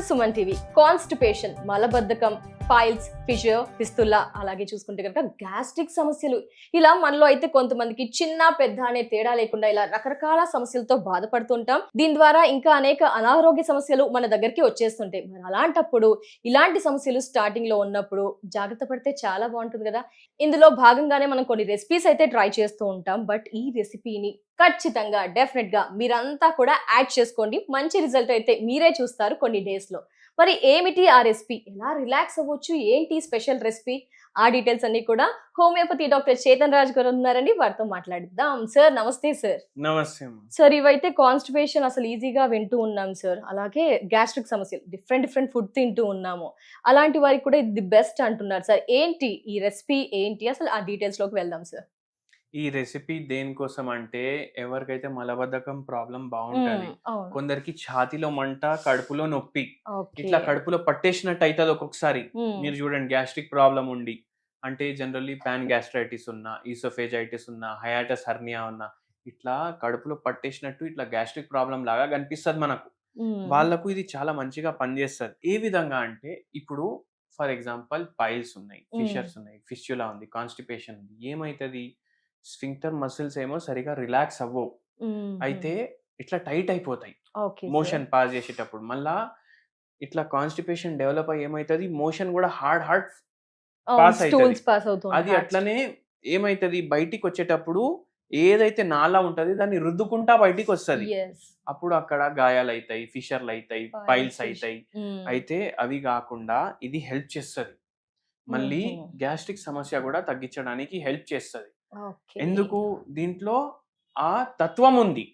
Suman TV. Constipation, మలబద్ధకం, piles, fissure, ఫిస్తుల్లా, అలాగే చూసుకుంటే కనుక గ్యాస్ట్రిక్ సమస్యలు, ఇలా మనలో అయితే కొంతమందికి చిన్న పెద్ద అనే తేడా లేకుండా ఇలా రకరకాల సమస్యలతో బాధపడుతుంటాం. దీని ద్వారా ఇంకా అనేక అనారోగ్య సమస్యలు మన దగ్గరికి వచ్చేస్తుంటాయి. మరి అలాంటప్పుడు ఇలాంటి సమస్యలు స్టార్టింగ్ లో ఉన్నప్పుడు జాగ్రత్త పడితే చాలా బాగుంటుంది కదా. ఇందులో భాగంగానే మనం కొన్ని రెసిపీస్ అయితే ట్రై చేస్తూ ఉంటాం. బట్ ఈ రెసిపీని ఖచ్చితంగా డెఫినెట్ గా మీరంతా కూడా యాడ్ చేసుకోండి. మంచి రిజల్ట్ అయితే మీరే చూస్తారు కొన్ని డేస్ లో. మరి ఏమిటి ఆ రెసిపీ, ఎలా రిలాక్స్ అవ్వచ్చు, ఏంటి స్పెషల్ రెసిపీ, ఆ డీటెయిల్స్ అన్ని కూడా హోమియోపతి డాక్టర్ చేతన్ రాజ్ గారు ఉన్నారండి, వారితో మాట్లాడిద్దాం. సార్ నమస్తే. సార్ నమస్తే. సార్, ఇవైతే కాన్స్టిపేషన్ అసలు ఈజీగా వింటూ ఉన్నాం సార్. అలాగే గ్యాస్ట్రిక్ సమస్యలు, డిఫరెంట్ ఫుడ్ తింటూ ఉన్నాము. అలాంటి వారికి కూడా ఇది బెస్ట్ అంటున్నారు సార్. ఏంటి ఈ రెసిపీ, ఏంటి అసలు, ఆ డీటెయిల్స్ లోకి వెళ్దాం సార్. ఈ రెసిపీ దేనికోసం అంటే ఎవరికైతే మలబద్ధకం ప్రాబ్లం బాగుంటది, కొందరికి ఛాతీలో మంట, కడుపులో నొప్పి, ఇట్లా కడుపులో పట్టేసినట్టు అవుతుంది ఒక్కొక్కసారి. మీరు చూడండి, గ్యాస్ట్రిక్ ప్రాబ్లం ఉండి, అంటే జనరల్లీ పాన్ గ్యాస్ట్రైటిస్ ఉన్నా, ఈసోఫేజైటిస్ ఉన్నా, హయాటస్ హర్నియా ఉన్నా, ఇట్లా కడుపులో పట్టేసినట్టు ఇట్లా గ్యాస్ట్రిక్ ప్రాబ్లం లాగా కనిపిస్తుంది మనకు. వాళ్ళకు ఇది చాలా మంచిగా పనిచేస్తుంది. ఏ విధంగా అంటే, ఇప్పుడు ఫర్ ఎగ్జాంపుల్ పైల్స్ ఉన్నాయి, ఫిషర్స్ ఉన్నాయి, ఫిస్చులా ఉంది, కాన్స్టిపేషన్ ఉంది. ఏమైతుంది, స్ఫింక్టర్ మసిల్స్ ఏమో సరిగా రిలాక్స్ అవ్వవు, అయితే ఇట్లా టైట్ అయిపోతాయి మోషన్ పాస్ చేసేటప్పుడు. మళ్ళా ఇట్లా కాన్స్టిపేషన్ డెవలప్ అయ్యి ఏమైతుంది, మోషన్ కూడా హార్డ్ పాస్ అవుతుంది. అది అట్లనే ఏమైతుంది, బయటికి వచ్చేటప్పుడు ఏదైతే నాలా ఉంటది దాన్ని రుద్దుకుంటా బయటికి వస్తుంది. అప్పుడు అక్కడ గాయాలు అవుతాయి, ఫిషర్లు అవుతాయి, పైల్స్ అవుతాయి. అయితే అవి కాకుండా ఇది హెల్ప్ చేస్తుంది, మళ్ళీ గ్యాస్ట్రిక్ సమస్య కూడా తగ్గించడానికి హెల్ప్ చేస్తుంది. ఎందుకు, దీంట్లో ఆ తత్వం ఉంది.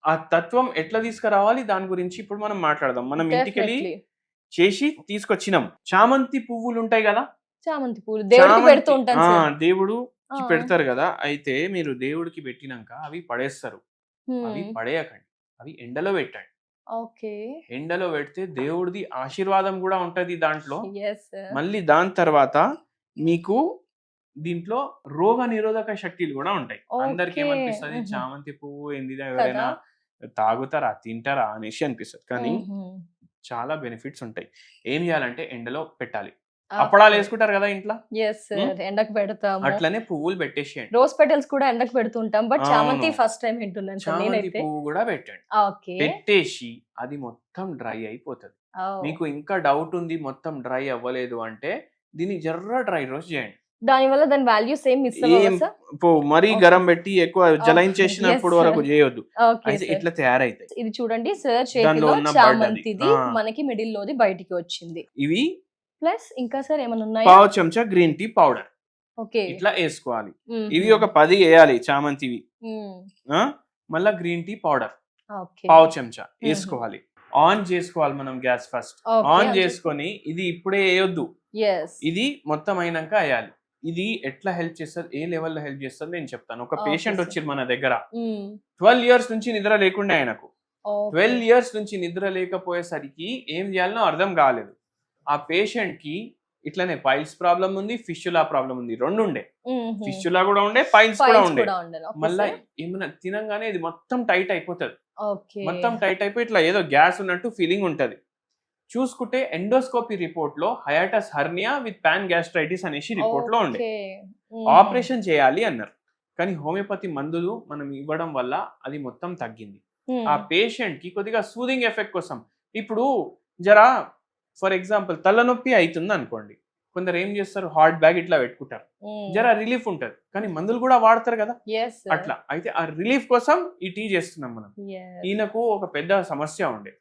ఆ తత్వం ఎట్లా తీసుకురావాలి దాని గురించి ఇప్పుడు మనం మాట్లాడదాం. మనం ఇంటికెళ్ళి చేసి తీసుకొచ్చినాం. చామంతి పువ్వులు ఉంటాయి కదా, చామంతి పువ్వులు దేవుడికి పెడతారు కదా. అయితే మీరు దేవుడికి పెట్టినాక అవి పడేస్తారు. అవి పడేయకండి, అవి ఎండలో పెట్టండి. ఎండలో పెడితే దేవుడిది ఆశీర్వాదం కూడా ఉంటది దాంట్లో. మళ్ళీ దాని తర్వాత మీకు దీంట్లో రోగ నిరోధక శక్తులు కూడా ఉంటాయి. అందరికి ఏమనిపిస్తుంది, చామంతి పువ్వు ఏంది, ఎవరైనా తాగుతారా, తింటారా అనేసి అనిపిస్తుంది. కానీ చాలా బెనిఫిట్స్ ఉంటాయి. ఏం చేయాలంటే ఎండలో పెట్టాలి. అప్పడాలు వేసుకుంటారు కదా ఇంట్లో, ఎండకు పెడతాం. అట్లనే పువ్వులు పెట్టేసేయండి. రోజ్ పెటల్స్ కూడా ఎండకు పెడుతుంటాం, బట్ చామంతి ఫస్ట్ టైం వింటున్నాను. చామంతి పువ్వు కూడా పెట్టండి. పెట్టేసి అది మొత్తం డ్రై అయిపోతుంది. మీకు ఇంకా డౌట్ ఉంది మొత్తం డ్రై అవ్వలేదు అంటే దీన్ని జర్ర డ్రై రోస్ట్ చేయండి. దాని వల్ల దాని వాల్యూ సేమ్ మిస్ అవ్వదు. మరీ గరం పెట్టి ఎక్కువ జలాయించేసినప్పుడు వరకు చేయొద్దు. ఇట్లా తయారైతాయి. ఇది చూడండి సార్, చేతిలో చామంతిది మనకి మిడిల్ లోది బయటికి వచ్చింది. ఇవి ప్లస్ ఇంకా సార్ ఏమైనా ఉన్నాయి, పావు చెంచా గ్రీన్ టీ పౌడర్ ఇట్లా వేసుకోవాలి. ఇవి ఒక 10 వేయాలి చామంతివి. మళ్ళా గ్రీన్ టీ పౌడర్ పావు చెంచా వేసుకోవాలి. ఆన్ చేసుకోవాలి మనం గ్యాస్ ఫస్ట్. ఆన్ చేసుకొని ఇది ఇప్పుడే వేయొద్దు, ఇది మొత్తం అయినాక వేయాలి. ఇది ఎట్లా హెల్ప్ చేస్తుంది, ఏ లెవెల్లో హెల్ప్ చేస్తుంది నేను చెప్తాను. ఒక పేషెంట్ వచ్చింది మన దగ్గర, 12 years నుంచి నిద్ర లేకుండా, ఆయనకు 12 years నుంచి నిద్ర లేకపోయేసరికి ఏం చేయాలనో అర్థం కాలేదు. ఆ పేషెంట్ కి ఇట్లనే పైల్స్ ప్రాబ్లం ఉంది, ఫిస్చులా ప్రాబ్లం ఉంది, రెండు ఉండే. ఫిస్చులా కూడా ఉండే, పైల్స్ కూడా ఉండే. మళ్ళీ ఏమైనా తినంగానే ఇది మొత్తం టైట్ అయిపోతుంది. మొత్తం టైట్ అయిపోయి ఇట్లా ఏదో గ్యాస్ ఉన్నట్టు ఫీలింగ్ ఉంటది. చూసుకుంటే ఎండోస్కోపీ రిపోర్ట్ లో hiatus hernia with pan gastritis అనేసి రిపోర్ట్ లో ఉండే. ఆపరేషన్ చేయాలి అన్నారు, కానీ హోమియోపతి మందులు మనం ఇవ్వడం వల్ల అది మొత్తం తగ్గింది. ఆ పేషెంట్ కి కొద్దిగా సూదింగ్ ఎఫెక్ట్ కోసం, ఇప్పుడు జరా ఫర్ ఎగ్జాంపుల్ తలనొప్పి అవుతుంది అనుకోండి, కొందరు ఏం చేస్తారు, హాట్ బ్యాగ్ ఇట్లా పెట్టుకుంటారు, జరా రిలీఫ్ ఉంటది. కానీ మందులు కూడా వాడతారు కదా అట్లా. అయితే ఆ రిలీఫ్ కోసం ఈ టీ చేస్తున్నాం మనం. ఈయనకు ఒక పెద్ద సమస్య ఉండే,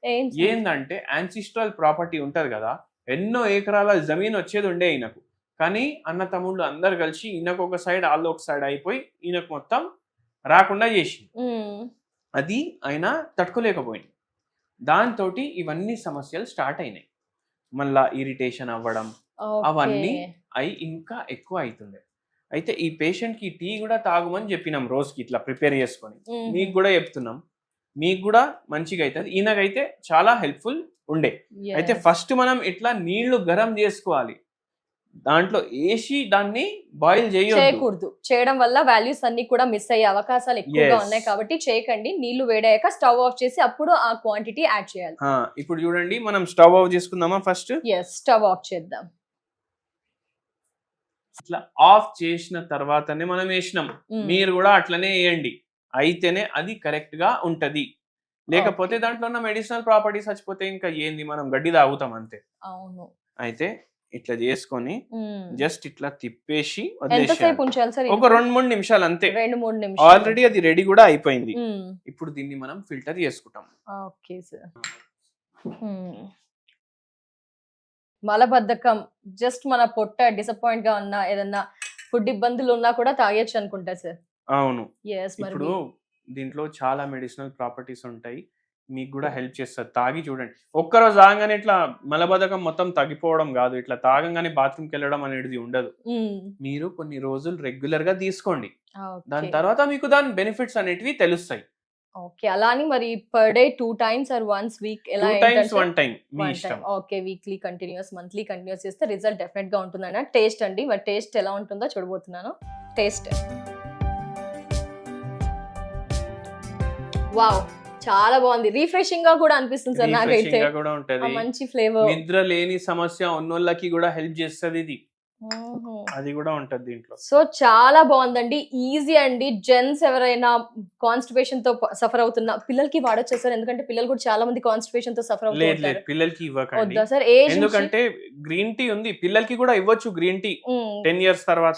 ఏందంటే యాన్సిస్ట్రల్ ప్రాపర్టీ ఉంటది కదా, ఎన్నో ఎకరాల జమీన్ వచ్చేది ఉండే ఈయనకు. కానీ అన్న తమ్ముళ్ళు అందరు కలిసి ఈయనకు ఒక సైడ్, వాళ్ళు ఒక సైడ్ అయిపోయి ఈయనకు మొత్తం రాకుండా చేసింది. అది ఆయన తట్టుకోలేకపోయింది. దాంతో ఇవన్నీ సమస్యలు స్టార్ట్ అయినాయి. మళ్ళా ఇరిటేషన్ అవ్వడం, అవన్నీ అయి ఇంకా ఎక్కువ అవుతుండే. అయితే ఈ పేషెంట్ కి టీ కూడా తాగమని చెప్పినాం, రోజుకి ఇట్లా ప్రిపేర్ చేసుకొని. మీకు కూడా చెప్తున్నాం, మీకు కూడా మంచిగా అవుతుంది. ఈయనకైతే చాలా హెల్ప్ఫుల్ ఉండే. అయితే ఫస్ట్ మనం ఇట్లా నీళ్లు గరం చేసుకోవాలి. దాంట్లో వేసి దాన్ని బాయిల్ చేయొద్దు. చేయకూడదు. చేయడం వల్ల వాల్యూస్ అన్ని కూడా మిస్ అయ్యే అవకాశాలు ఎక్కువగా Yes. ఉన్నాయి కాబట్టి చేయకండి. నీళ్లు వేడాక స్టవ్ ఆఫ్ చేసి అప్పుడు ఆ క్వాంటిటీ యాడ్ చేయాలి. ఇప్పుడు చూడండి, మనం స్టవ్ ఆఫ్ చేసుకుందామా ఫస్ట్. ఎస్, స్టవ్ ఆఫ్ చేద్దాం. ఇట్లా ఆఫ్ చేసిన తర్వాతనే మనం వేసినాం. మీరు కూడా అట్లనే వేయండి, అయితేనే అది కరెక్ట్ గా ఉంటది. లేకపోతే దాంట్లో ఉన్న మెడిసినల్ ప్రాపర్టీస్ చచ్చిపోతే ఇంకా ఏంది, మనం గడ్డి తాగుతాం అంతే. అవును. అయితే ఇట్లా చేసుకొని జస్ట్ ఇట్లా తిప్పేసి ఎంతసేపు ఉంచాలి సార్? ఒక 2-3 నిమిషాలు అంతే. 2-3 నిమిషాలు. ఆల్రెడీ అది రెడీ కూడా అయిపోయింది. ఇప్పుడు దీన్ని మనం ఫిల్టర్ చేసుకుంటాం. Okay sir. మలబద్ధకం, జస్ట్ మన పొట్ట డిసప్పాయింట్ గా ఉన్నా, ఏదన్నా ఫుడ్ ఇబ్బందులు ఉన్నా కూడా తాగొచ్చు అనుకుంటా సార్. అవును. ఎస్. మరి ఇప్పుడు దీంట్లో చాలా మెడిసినల్ ప్రాపర్టీస్ ఉంటాయి, మీకు కూడా హెల్ప్ చేస్తుంది. తాగి చూడండి. ఒక్కరోజు తాగంగానే ఇట్లా మలబద్ధకం మొత్తం తగ్గిపోవడం కాదు, ఇట్లా తాగంగానే బాత్రూమ్కి వెళ్ళడం అనేది ఉండదు. మీరు కొన్ని రోజులు రెగ్యులర్ గా తీసుకోండి, దాని తర్వాత మీకు దాని బెనిఫిట్స్ అనేటివి తెలుస్తాయి. ఓకే. అలా అని మరి per day 2 times or once week ఎలా? 2 times 1 time మీ ఇష్టం. Okay. Weekly continuous, monthly continuous చేస్తే రిజల్ట్ డెఫినెట్ గా ఉంటుందన్న. టేస్ట్ అండి, మరి టేస్ట్ ఎలా ఉంటుందో చూడబోతున్నాను. టేస్ట్ వావ్, చాలా బాగుంది. రిఫ్రెషింగ్ గా కూడా అనిపిస్తుంది సార్ నాకైతే. కూడా ఉంటది. మంచి ఫ్లేవర్. నిద్ర లేని సమస్య ఉన్నోళ్ళకి కూడా హెల్ప్ చేస్తుంది ఇది. అది కూడా ఉంటది దీంట్లో. సో చాలా బాగుందండి, ఈజీ అండి. జెంట్స్ ఎవరైనా కాన్స్టిపేషన్ తో సఫర్ అవుతున్నా పిల్లలకి వాడొచ్చా సార్? ఎందుకంటే పిల్లలు కూడా చాలా మంది కాన్స్టిపేషన్ తో సఫర్ అవుతారు. పిల్లలకి ఇవ్వకండి. వద్దా సార్? ఎందుకంటే గ్రీన్ టీ ఉంది, పిల్లలకి కూడా ఇవ్వచ్చు గ్రీన్ టీ 10 years తర్వాత,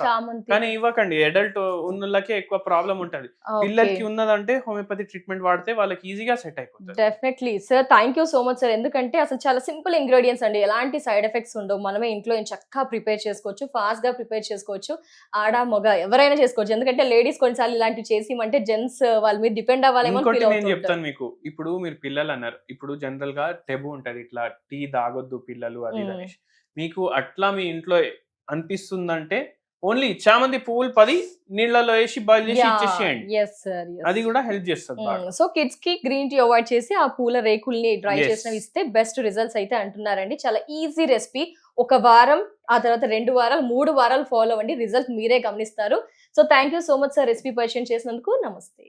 కానీ ఇవ్వకండి. అడల్ట్ ఉన్నోళ్ళకే ఎక్కువ ప్రాబ్లం ఉంటది. పిల్లలకి ఉన్నదంటే హోమియోపతి ట్రీట్మెంట్ వాడితే వాళ్ళకి ఈజీగా సెట్ అయిపోతుంది. Definitely sir, thank you so much sir. ఎందుకంటే అసలు చాలా సింపుల్ ఇంగ్రీడియంట్స్ అండి, ఎలాంటి సైడ్ ఎఫెక్ట్స్ ఉండవు. మనమే ఇంట్లో చక్కగా ప్రిపేర్ చేసుకోవచ్చు, ఫాస్ట్ గా ప్రిపేర్ చేసుకోవచ్చు. ఆడ మగ ఎవరైనా చేసుకోవచ్చు. ఎందుకంటే లేడీస్ కొన్నిసార్లు ఇలాంటివి చేసి అంటే జెంట్స్ వాళ్ళ మీద డిపెండ్ అవ్వాలేమో. నేను చెప్తాను మీకు, ఇప్పుడు మీరు పిల్లలు అన్నారు, ఇప్పుడు జనరల్ గా టెబు ఉంటది, ఇట్లా టీ తాగొద్దు పిల్లలు అది అనేసి. మీకు అట్లా మీ ఇంట్లో అనిపిస్తుందంటే ఓన్లీ చామంతి పువ్వులు 10 నీళ్ళలో వేసి బాయిల్ చేసి ఇచ్చేసేయండి, అది కూడా హెల్ప్ చేస్తుంది. సో కిడ్స్ కి గ్రీన్ టీ అవాయిడ్ చేసి ఆ పూల రేకుల్ని డ్రై చేసినవి ఇస్తే బెస్ట్ రిజల్ట్స్ అయితే అంటున్నారండి. చాలా ఈజీ రెసిపీ. 1 వారం, ఆ తర్వాత 2 వారాలు, 3 వారాలు ఫాలో అవ్వండి, రిజల్ట్ మీరే గమనిస్తారు. So thank you so much sir recipe పరిచయం చేసినందుకు. నమస్తే.